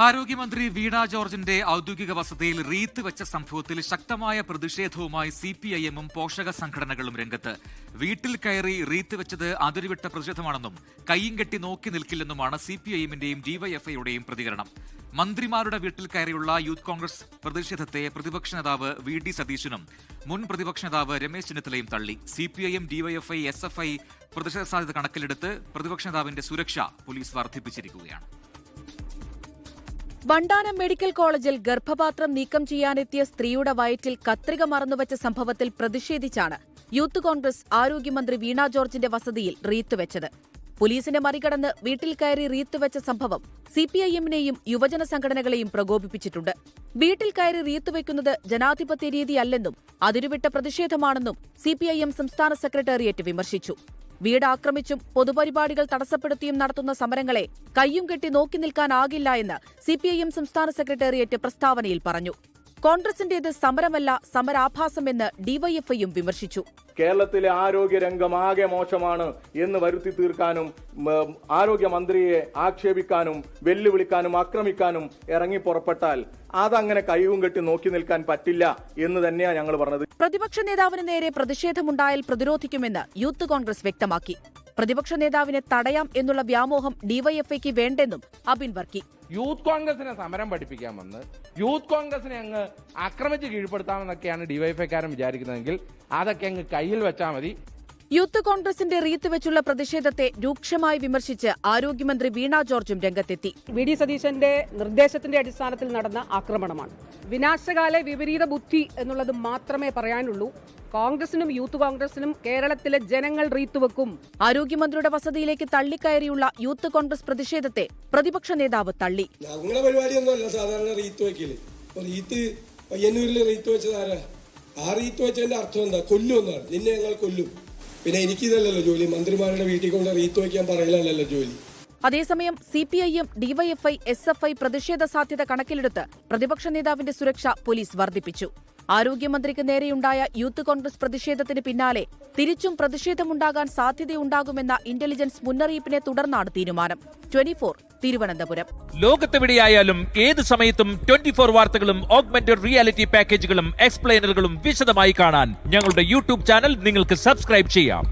ആരോഗ്യമന്ത്രി വീണ ജോർജിന്റെ ഔദ്യോഗിക വസതിയിൽ റീത്ത് വെച്ച സംഭവത്തിൽ ശക്തമായ പ്രതിഷേധവുമായി സിപിഐഎമ്മും പോഷക സംഘടനകളും രംഗത്ത്. വീട്ടിൽ കയറി റീത്ത് വെച്ചത് അതിരുവിട്ട പ്രതിഷേധമാണെന്നും കയ്യും കെട്ടി നോക്കി നിൽക്കില്ലെന്നുമാണ് സിപിഐഎമ്മിന്റെയും ഡിവൈഎഫ്ഐയുടെയും പ്രതികരണം. മന്ത്രിമാരുടെ വീട്ടിൽ കയറിയുള്ള യൂത്ത് കോൺഗ്രസ് പ്രതിഷേധത്തെ പ്രതിപക്ഷ നേതാവ് വി ഡി സതീശനും മുൻ പ്രതിപക്ഷ നേതാവ് രമേശ് ചെന്നിത്തലയും തള്ളി. സിപിഐഎം, ഡിവൈഎഫ്ഐ, എസ്എഫ്ഐ പ്രതിഷേധ സാധ്യത കണക്കിലെടുത്ത് പ്രതിപക്ഷ നേതാവിന്റെ സുരക്ഷ പോലീസ് വർദ്ധിപ്പിച്ചിരിക്കുകയാണ്. വണ്ടാനം മെഡിക്കൽ കോളേജിൽ ഗർഭപാത്രം നീക്കം ചെയ്യാനെത്തിയ സ്ത്രീയുടെ വയറ്റിൽ കത്രിക മറന്നുവച്ച സംഭവത്തിൽ പ്രതിഷേധിച്ചാണ് യൂത്ത് കോൺഗ്രസ് ആരോഗ്യമന്ത്രി വീണ ജോർജിന്റെ വസതിയിൽ റീത്ത് വെച്ചത്. പോലീസിനെ മറികടന്ന് വീട്ടിൽ കയറി റീത്ത് വെച്ച സംഭവം സിപിഐഎമ്മിനെയും യുവജന സംഘടനകളെയും പ്രകോപിപ്പിച്ചിട്ടുണ്ട്. വീട്ടിൽ കയറി റീത്ത് വയ്ക്കുന്നത് ജനാധിപത്യ രീതിയല്ലെന്നും അതിരുവിട്ട പ്രതിഷേധമാണെന്നും സിപിഐഎം സംസ്ഥാന സെക്രട്ടേറിയറ്റ് വിമർശിച്ചു. വീട് ആക്രമിച്ചും പൊതുപരിപാടികൾ തടസ്സപ്പെടുത്തിയും നടത്തുന്ന സമരങ്ങളെ കയ്യും കെട്ടി നോക്കി നിൽക്കാനാകില്ല എന്ന് സിപിഐഎം സംസ്ഥാന സെക്രട്ടേറിയറ്റ് പ്രസ്താവനയിൽ പറഞ്ഞു. കോൺഗ്രസിന്റേത് സമരമല്ല, സമരാഭാസമെന്ന് ഡിവൈഎഫ്ഐയും വിമർശിച്ചു. കേരളത്തിലെ ആരോഗ്യരംഗം ആകെ മോശമാണ് എന്ന് വരുത്തി തീർക്കാനും ആരോഗ്യമന്ത്രിയെ ആക്ഷേപിക്കാനും വെല്ലുവിളിക്കാനും ആക്രമിക്കാനും ഇറങ്ങി പുറപ്പെട്ടാൽ അതങ്ങനെ കൈയും കെട്ടി നോക്കി നിൽക്കാൻ പറ്റില്ല എന്ന് തന്നെയാണ് ഞങ്ങൾ പറഞ്ഞത്. പ്രതിപക്ഷ നേതാവിന് നേരെ പ്രതിഷേധമുണ്ടായാൽ പ്രതിരോധിക്കുമെന്ന് യൂത്ത് കോൺഗ്രസ് വ്യക്തമാക്കി. പ്രതിപക്ഷ നേതാവിനെ തടയാം എന്നുള്ള വ്യാമോഹം ഡിവൈഎഫ്ഐക്ക് വേണ്ടെന്നും അബിൻ വർക്കി. യൂത്ത് കോൺഗ്രസിനെ സമരം പഠിപ്പിക്കാമെന്ന്, യൂത്ത് കോൺഗ്രസിനെ അങ്ങ് ആക്രമിച്ച് കീഴ്പ്പെടുത്താമെന്നൊക്കെയാണ് ഡിവൈഎഫ്ഐക്കാരൻ വിചാരിക്കുന്നതെങ്കിൽ അതൊക്കെ അങ്ങ് കയ്യിൽ വെച്ചാൽ മതി. യൂത്ത് കോൺഗ്രസിന്റെ റീത്ത് വെച്ചുള്ള പ്രതിഷേധത്തെ രൂക്ഷമായി വിമർശിച്ച് ആരോഗ്യമന്ത്രി വീണ ജോർജും രംഗത്തെത്തി. വി ഡി സതീശന്റെ നിർദ്ദേശത്തിന്റെ അടിസ്ഥാനത്തിൽ നടന്ന ആക്രമണമാണ്. വിനാശകാല വിപരീത ബുദ്ധി എന്നുള്ളത് മാത്രമേ പറയാനുള്ളൂ. കോൺഗ്രസിനും യൂത്ത് കോൺഗ്രസിനും കേരളത്തിലെ ജനങ്ങൾ റീത്ത് വെക്കും. ആരോഗ്യമന്ത്രിയുടെ വസതിയിലേക്ക് തള്ളിക്കയറിയുള്ള യൂത്ത് കോൺഗ്രസ് പ്രതിഷേധത്തെ പ്രതിപക്ഷ നേതാവ് തള്ളി. ഞങ്ങളുടെ പരിപാടിയൊന്നുമല്ല സാധാരണ റീത്ത് വയ്ക്കല്. റീത്ത് പയ്യന്നൂരിൽ റീത്ത് വെച്ചതാരാ? ആ റീത്ത് വെച്ചതിന്റെ അർത്ഥം എന്താ? കൊല്ലുമെന്നാണ്. നിന്നെ ഞങ്ങൾ കൊല്ലും. പിന്നെ എനിക്കിതല്ലല്ലോ ജോലി. മന്ത്രിമാരുടെ വീട്ടിൽ കൊണ്ട് റീത്ത് വയ്ക്കാൻ പറയലല്ലോ ജോലി. അതേസമയം സിപിഐഎം, ഡിവൈഎഫ്ഐ, എസ്എഫ്ഐ പ്രതിഷേധ സാധ്യത കണക്കിലെടുത്ത് പ്രതിപക്ഷ നേതാവിന്റെ സുരക്ഷ പോലീസ് വർദ്ധിപ്പിച്ചു. ആരോഗ്യമന്ത്രിക്ക് നേരെയുണ്ടായ യൂത്ത് കോൺഗ്രസ് പ്രതിഷേധത്തിന് പിന്നാലെ തിരിച്ചും പ്രതിഷേധമുണ്ടാകാൻ സാധ്യതയുണ്ടാകുമെന്ന ഇന്റലിജൻസ് മുന്നറിയിപ്പിനെ തുടർന്നാണ് തീരുമാനം. 24 തിരുവനന്തപുരം. ലോകത്തെവിടെയായാലും ഏത് സമയത്തും 24 വാർത്തകളും ഓഗ്മെന്റഡ് റിയാലിറ്റി പാക്കേജുകളും എക്സ്പ്ലെയിനറുകളും വിശദമായി കാണാൻ ഞങ്ങളുടെ യൂട്യൂബ് ചാനൽ നിങ്ങൾക്ക് സബ്സ്ക്രൈബ് ചെയ്യാം.